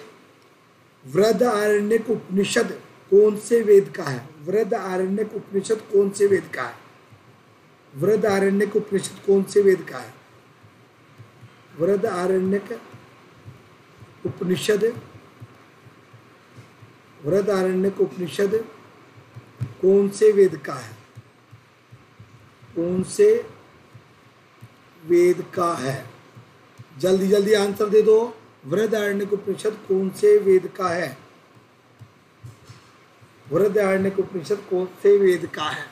बृहदारण्यक उपनिषद कौन से वेद का है? बृहदारण्यक उपनिषद कौन से वेद का है? बृहदारण्यक उपनिषद कौन से वेद का है? बृहदारण्यक उपनिषद, बृहदारण्यक उपनिषद कौन से वेद का है? कौन से वेद का है? जल्दी जल्दी आंसर दे दो। बृहदारण्यक उपनिषद कौन से वेद का है? बृहदारण्यक उपनिषद कौन से वेद का है?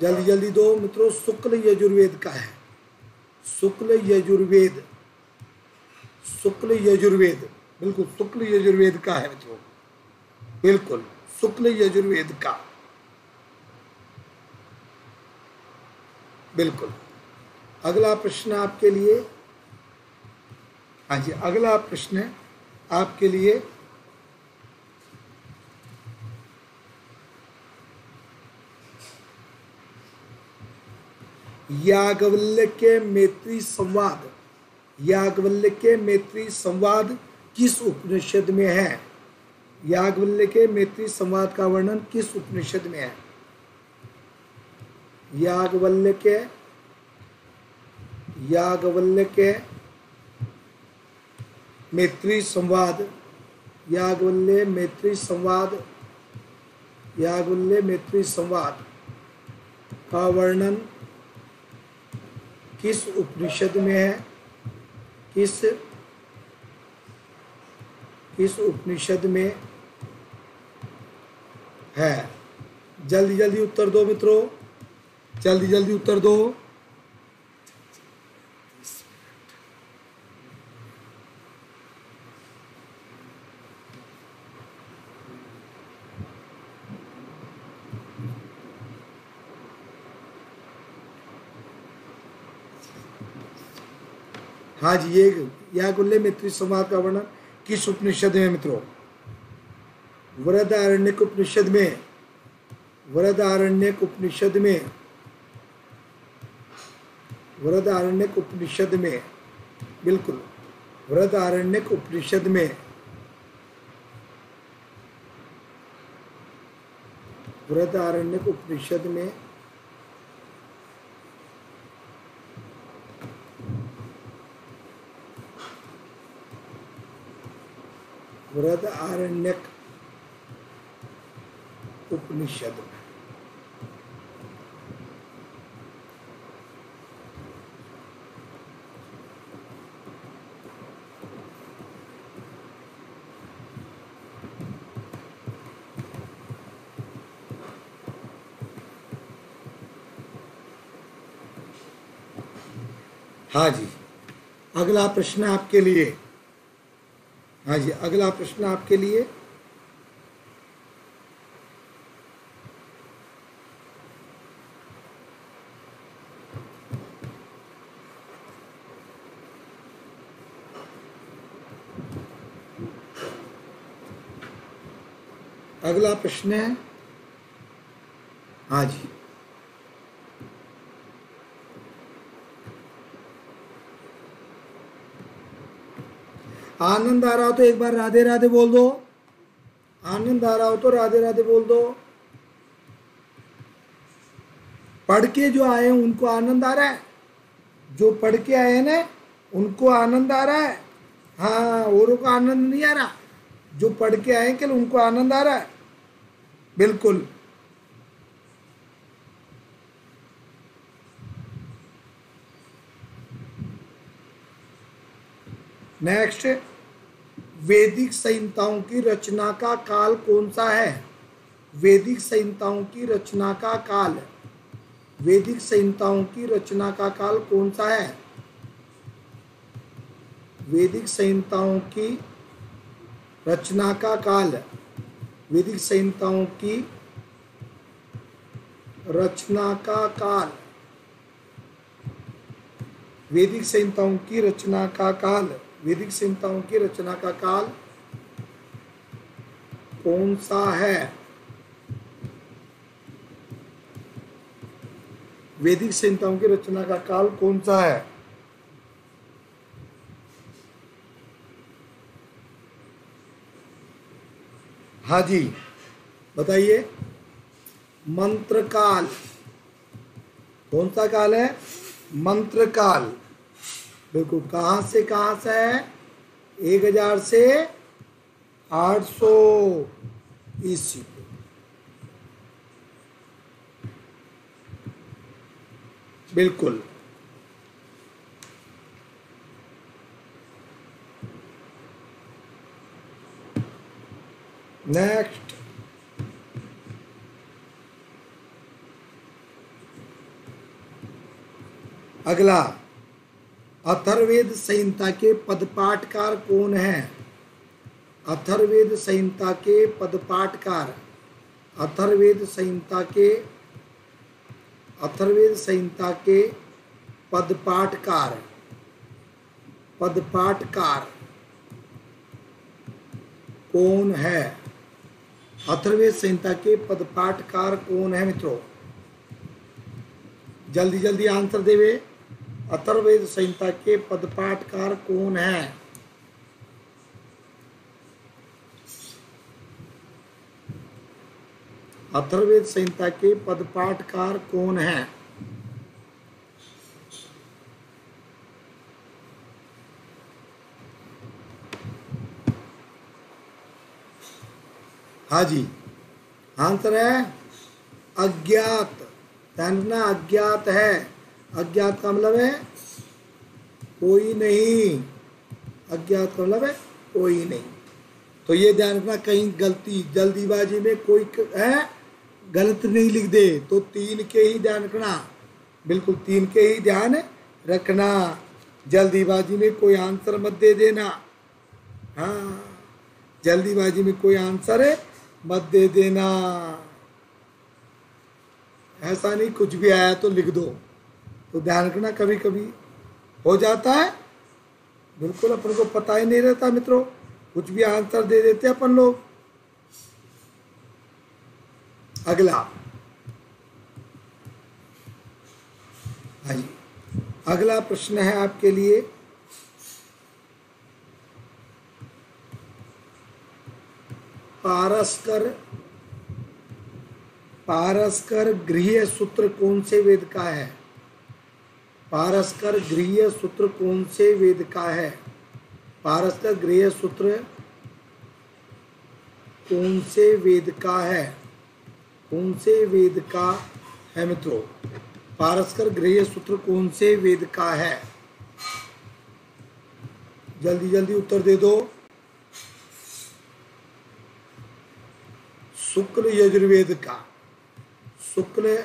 जल्दी जल्दी दो मित्रों। शुक्ल यजुर्वेद का है। शुक्ल यजुर्वेद, शुक्ल यजुर्वेद, बिल्कुल शुक्ल यजुर्वेद का है मित्रों, बिल्कुल शुक्ल यजुर्वेद का, बिल्कुल। अगला प्रश्न आपके लिए, हाँ जी, अगला प्रश्न आपके लिए याज्ञवल्क्य मैत्री संवाद, याज्ञवल्क्य मैत्री संवाद किस उपनिषद में है? याज्ञवल्क्य मैत्री संवाद का वर्णन किस उपनिषद में है? याज्ञवल्क्य मैत्री संवाद, याज्ञवल्क्य मैत्री संवाद, याज्ञवल्क्य मैत्री संवाद का वर्णन किस उपनिषद में है? किस उपनिषद में है? जल्दी जल्दी उत्तर दो मित्रों, जल्दी जल्दी उत्तर दो। हाँ जी, ये याज्ञवल्क्य मैत्री संवाद का वर्णन किस उपनिषद में मित्रों? बृहदारण्यक उपनिषद में, बृहदारण्यक उपनिषद में, बृहदारण्यक उपनिषद में, बिल्कुल बृहदारण्यक उपनिषद में, बृहदारण्यक उपनिषद में बृहदारण्यक उपनिषद। हाँ जी, अगला प्रश्न आपके लिए, हाँ जी, अगला प्रश्न आपके लिए, अगला प्रश्न है, हाँ जी, आनंद आ रहा हो तो एक बार राधे राधे बोल दो। आनंद आ रहा हो तो राधे राधे बोल दो। पढ़ के जो आए हैं उनको आनंद आ रहा है? जो पढ़ के आए हैं ना उनको आनंद आ रहा है? हाँ, औरों को आनंद नहीं आ रहा? जो पढ़ के आए हैं केवल उनको आनंद आ रहा है? बिल्कुल। नेक्स्ट, वैदिक संहिताओं की रचना का काल कौन सा है? वैदिक संहिताओं की रचना का काल, वैदिक संहिताओं की रचना का काल कौन सा है? वैदिक संहिताओं की रचना का काल, वैदिक संहिताओं की रचना का काल, वैदिक संहिताओं की रचना का काल, वैदिक संहिताओं की रचना का काल कौन सा है? वैदिक संहिताओं की रचना का काल कौन सा है? हाँ जी बताइए। मंत्र काल। कौन सा काल है? मंत्र काल। बिल्कुल। कहाँ से है? 1000 से 800 ईस्वी। बिल्कुल। नेक्स्ट। अगला, अथर्ववेद संहिता के पदपाठकार कौन है? अथर्ववेद संहिता के पदपाठकार। अथर्ववेद संहिता के पदपाठकार। पदपाठकार कौन है? अथर्ववेद संहिता के पदपाठकार कौन है मित्रों? जल्दी जल्दी आंसर देवे। अथर्ववेद संहिता के पदपाठकार कौन है? अथर्ववेद संहिता के पदपाठकार कौन है? हाँ जी आंसर है अज्ञात। ध्यान रखना, अज्ञात है। अज्ञात का मतलब है कोई नहीं। अज्ञात का मतलब है कोई नहीं। तो ये ध्यान रखना, कहीं गलती जल्दीबाजी में कोई है गलत नहीं लिख दे तो 3 के ही ध्यान रखना। बिल्कुल 3 के ही ध्यान रखना। जल्दीबाजी में कोई आंसर मत दे देना। हाँ जल्दीबाजी में कोई आंसर मत दे देना। ऐसा नहीं कुछ भी आया तो लिख दो। तो ध्यान रखना, कभी कभी हो जाता है। बिल्कुल अपन को पता ही नहीं रहता मित्रों, कुछ भी आंसर दे देते अपन लोग। अगला, आइए अगला प्रश्न है आपके लिए। पारस्कर गृह्य सूत्र कौन से वेद का है? पारस्कर गृह्य सूत्र कौन से वेद का है? पारस्कर गृह्य सूत्र कौन से वेद का है? कौन से वेद का है मित्रों? पारस्कर गृह्य सूत्र कौन से वेद का है? जल्दी जल्दी उत्तर दे दो। शुक्ल यजुर्वेद का। शुक्ल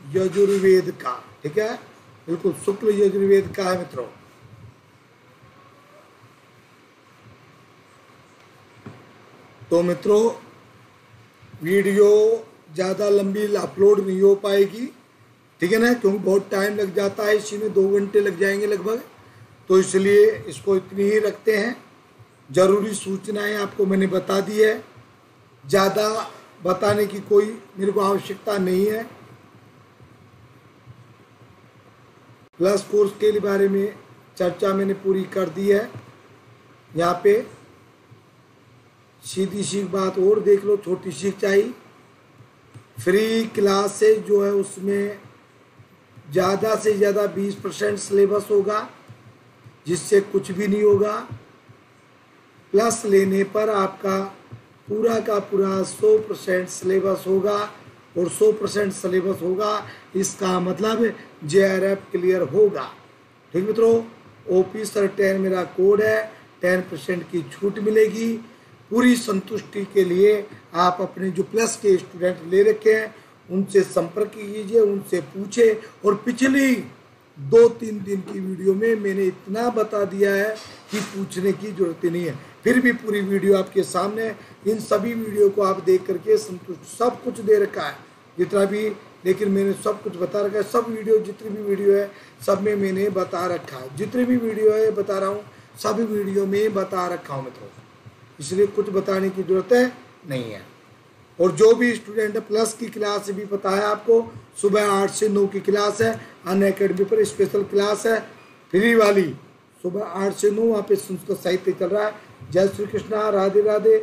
यजुर्वेद का, ठीक है। बिल्कुल शुक्ल यजुर्वेद का है मित्रों। तो मित्रों वीडियो ज़्यादा लंबी अपलोड नहीं हो पाएगी, ठीक है ना, क्योंकि बहुत टाइम लग जाता है, इसी में 2 घंटे लग जाएंगे लगभग। तो इसलिए इसको इतनी ही रखते हैं। ज़रूरी सूचनाएं आपको मैंने बता दी है, ज़्यादा बताने की कोई मेरे को आवश्यकता नहीं है। प्लस कोर्स के बारे में चर्चा मैंने पूरी कर दी है। यहाँ पे सीधी सी बात और देख लो, छोटी सी चाहिए। फ्री क्लासेस जो है उसमें ज़्यादा से ज़्यादा 20% सिलेबस होगा, जिससे कुछ भी नहीं होगा। प्लस लेने पर आपका पूरा का पूरा 100% सिलेबस होगा, और 100% सिलेबस होगा इसका मतलब JRF क्लियर होगा। ठीक मित्रों, OP सर 10 मेरा कोड है, 10% की छूट मिलेगी। पूरी संतुष्टि के लिए आप अपने जो प्लस के स्टूडेंट ले रखे हैं उनसे संपर्क कीजिए, उनसे पूछे। और पिछली 2-3 दिन की वीडियो में मैंने इतना बता दिया है कि पूछने की जरूरत ही नहीं है। फिर भी पूरी वीडियो आपके सामने, इन सभी वीडियो को आप देख करके संतुष्ट, सब कुछ दे रखा है जितना भी, लेकिन मैंने सब कुछ बता रखा है। सब वीडियो, जितनी भी वीडियो है सब में मैंने बता रखा है। जितनी भी वीडियो है बता रहा हूँ, सभी वीडियो में बता रखा हूँ मित्रों। इसलिए कुछ बताने की ज़रूरत है नहीं है। और जो भी स्टूडेंट है प्लस की क्लास भी पता है आपको, सुबह 8 से 9 की क्लास है, अनअकैडमी पर स्पेशल क्लास है फ्री वाली, सुबह 8 से 9 वहाँ पे संस्कृत साहित्य चल रहा है। जय श्री कृष्णा, राधे राधे।